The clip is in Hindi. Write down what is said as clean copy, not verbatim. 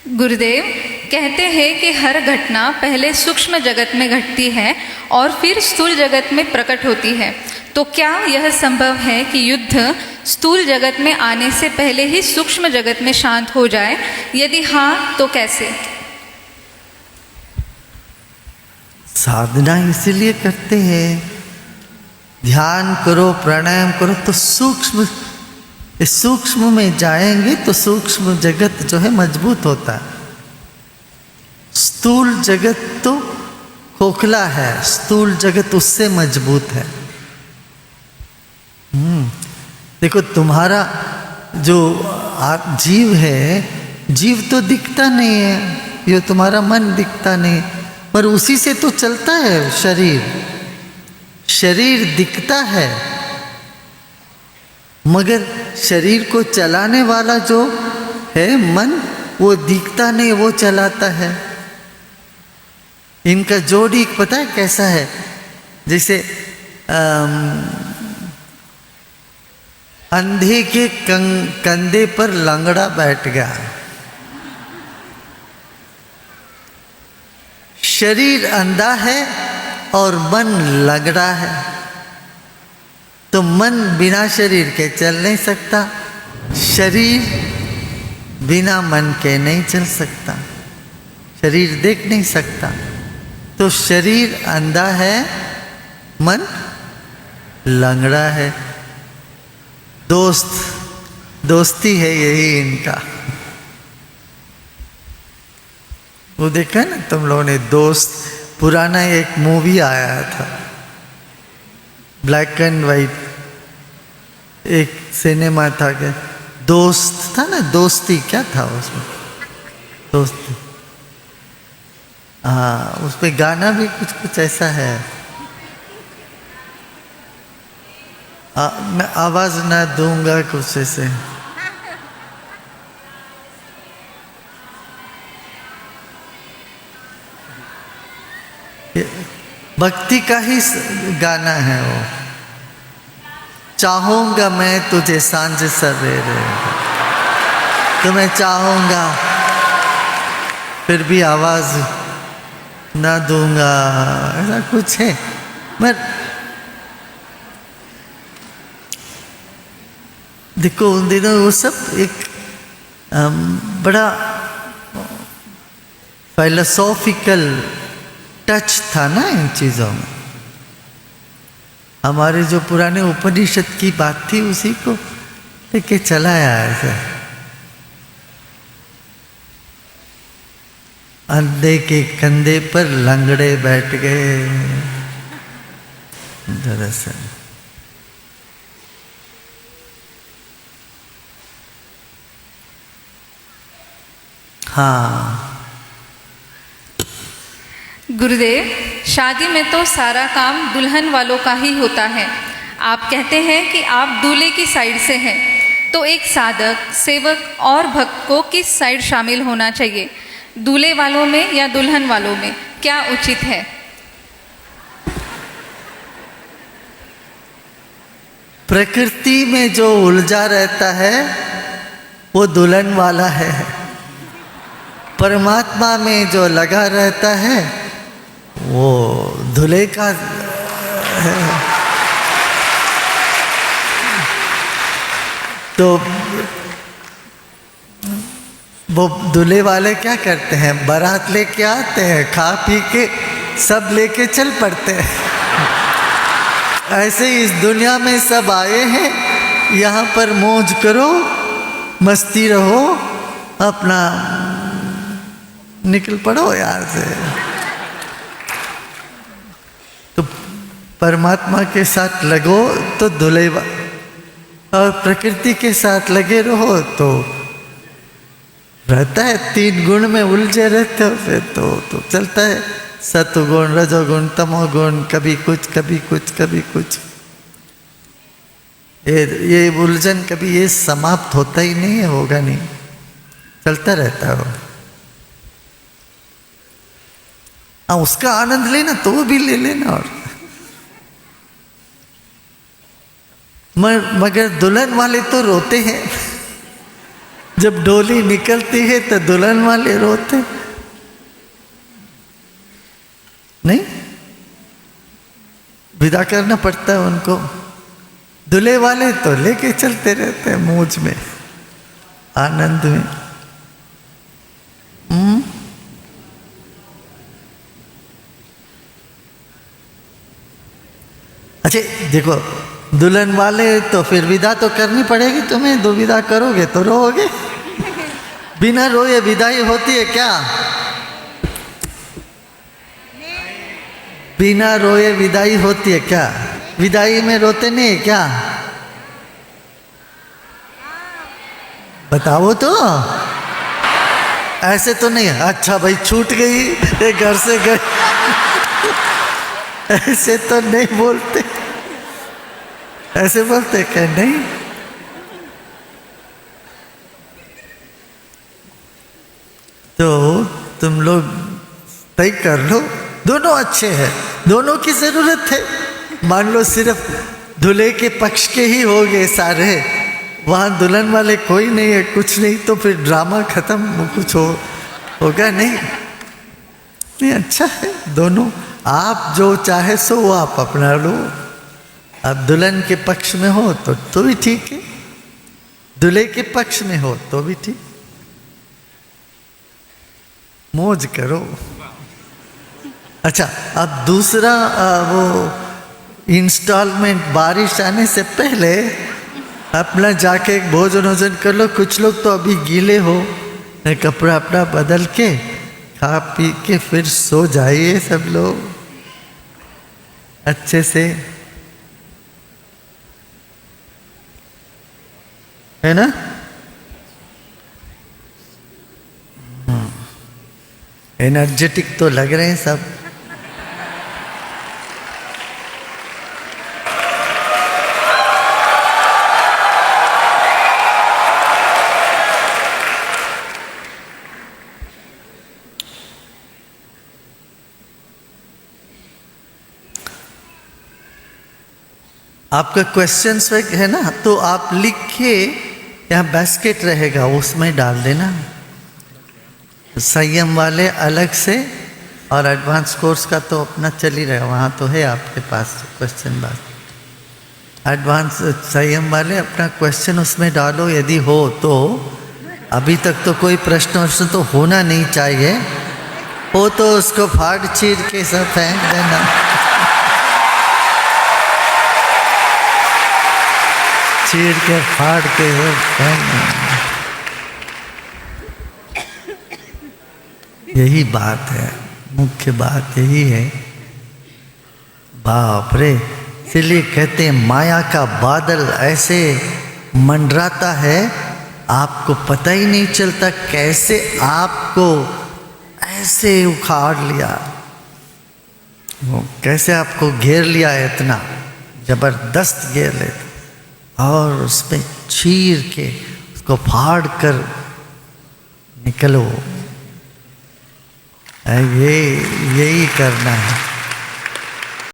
गुरुदेव कहते हैं कि हर घटना पहले सूक्ष्म जगत में घटती है और फिर स्थूल जगत में प्रकट होती है। तो क्या यह संभव है कि युद्ध स्थूल जगत में आने से पहले ही सूक्ष्म जगत में शांत हो जाए? यदि हाँ तो कैसे? साधना इसीलिए करते हैं, ध्यान करो, प्राणायाम करो तो इस सूक्ष्म में जाएंगे तो सूक्ष्म जगत जो है मजबूत होता है। स्थूल जगत तो खोखला है, स्थूल जगत उससे मजबूत है। देखो तुम्हारा जो जीव है, जीव तो दिखता नहीं है, ये तुम्हारा मन दिखता नहीं, पर उसी से तो चलता है शरीर। शरीर दिखता है मगर शरीर को चलाने वाला जो है मन, वो दिखता नहीं, वो चलाता है। इनका जोड़ी पता है कैसा है? जैसे अंधे के कंधे पर लंगड़ा बैठ गया। शरीर अंधा है और मन लंगड़ा है, तो मन बिना शरीर के चल नहीं सकता, शरीर बिना मन के नहीं चल सकता, शरीर देख नहीं सकता। तो शरीर अंधा है, मन लंगड़ा है। दोस्ती है यही इनका। वो देखा ना तुम लोगों ने दोस्त, पुराना एक मूवी आया था, ब्लैक एंड वाइट, एक सिनेमा था क्या, दोस्त था ना, दोस्ती क्या था उसमें, दोस्ती। हाँ, उसमें गाना भी कुछ ऐसा है। मैं आवाज ना दूंगा कुछ ऐसे। भक्ति का ही गाना है वो। चाहूंगा मैं तुझे सांझ सवेरे, तुम्हें चाहूंगा फिर भी आवाज ना दूंगा, ऐसा कुछ है। मैं देखो उन दिनों वो सब एक बड़ा फिलोसॉफिकल टच था ना इन चीज़ों में। हमारे जो पुराने उपनिषद की बात थी उसी को लेके चला आया ऐसा। अंधे के कंधे पर लंगड़े बैठ गए, दरअसल हाँ। गुरुदेव, शादी में तो सारा काम दुल्हन वालों का ही होता है। आप कहते हैं कि आप दूल्हे की साइड से हैं, तो एक साधक, सेवक और भक्त को किस साइड शामिल होना चाहिए? दूल्हे वालों में या दुल्हन वालों में, क्या उचित है? प्रकृति में जो उलझा रहता है वो दुल्हन वाला है, परमात्मा में जो लगा रहता है वो दूल्हे का है। तो वो दूल्हे वाले क्या करते हैं, बारात लेके आते हैं, खा पी के सब लेके चल पड़ते हैं। ऐसे ही इस दुनिया में सब आए हैं, यहाँ पर मौज करो, मस्ती रहो, अपना निकल पड़ो यार से। तो परमात्मा के साथ लगो तो दूल्हे, और प्रकृति के साथ लगे रहो तो रहता है। 3 गुण में उलझे रहते हो फिर तो चलता है, सतुगुण, रजोगुण, तमोगुण, कभी कुछ कभी कुछ कभी कुछ। ये उलझन कभी ये समाप्त होता ही नहीं है, होगा नहीं, चलता रहता हो। उसका आनंद लेना तो वो भी ले लेना। और मगर दुल्हन वाले तो रोते हैं जब डोली निकलती है तो दुल्हन वाले रोते नहीं, विदा करना पड़ता है उनको। दूल्हे वाले तो लेके चलते रहते हैं मौज में, आनंद में। अच्छा देखो, दुल्हन वाले तो फिर विदा तो करनी पड़ेगी तुम्हें, दो विदा करोगे तो रोओगे। बिना रोए विदाई होती है क्या? बिना रोए विदाई होती है क्या? विदाई में रोते नहीं है क्या? बताओ तो, ऐसे तो नहीं। अच्छा भाई छूट गई, ये घर से गए, ऐसे तो नहीं बोलते। ऐसे बोलते क्या? नहीं। तो तुम लोग तय कर लो, दोनों अच्छे हैं, दोनों की जरूरत है। मान लो सिर्फ दूल्हे के पक्ष के ही हो गए सारे, वहाँ दुल्हन वाले कोई नहीं है, कुछ नहीं, तो फिर ड्रामा खत्म, कुछ होगा नहीं। नहीं, अच्छा है दोनों। आप जो चाहे सो आप अपना लो। अब दुल्हन के पक्ष में हो तो भी ठीक है, दूल्हे के पक्ष में हो तो भी ठीक। मौज करो। अच्छा, अब दूसरा वो इंस्टॉलमेंट, बारिश आने से पहले अपना जाके एक भोजन वोजन कर लो। कुछ लोग तो अभी गीले हो, कपड़ा अपना बदल के खा पी के फिर सो जाइए सब लोग अच्छे से, है ना? एनर्जेटिक तो लग रहे हैं सब। आपका क्वेश्चंस है ना, तो आप लिख के यहाँ बास्केट रहेगा उसमें डाल देना। संयम वाले अलग से और एडवांस कोर्स का तो अपना चल ही रहेगा, वहाँ तो है आपके पास क्वेश्चन बास्केट। एडवांस संयम वाले अपना क्वेश्चन उसमें डालो, यदि हो तो। अभी तक तो कोई प्रश्न तो होना नहीं चाहिए, हो तो उसको फाड़ चीर के सब फेंक देना। चीर के फाड़ के वो यही बात है, मुख्य बात यही है। बाप रे, इसलिए कहते हैं माया का बादल ऐसे मंडराता है, आपको पता ही नहीं चलता कैसे आपको ऐसे उखाड़ लिया, वो कैसे आपको घेर लिया, इतना जबरदस्त घेर लेता, और उसमें चीर के उसको फाड़ कर निकलो। यही करना है।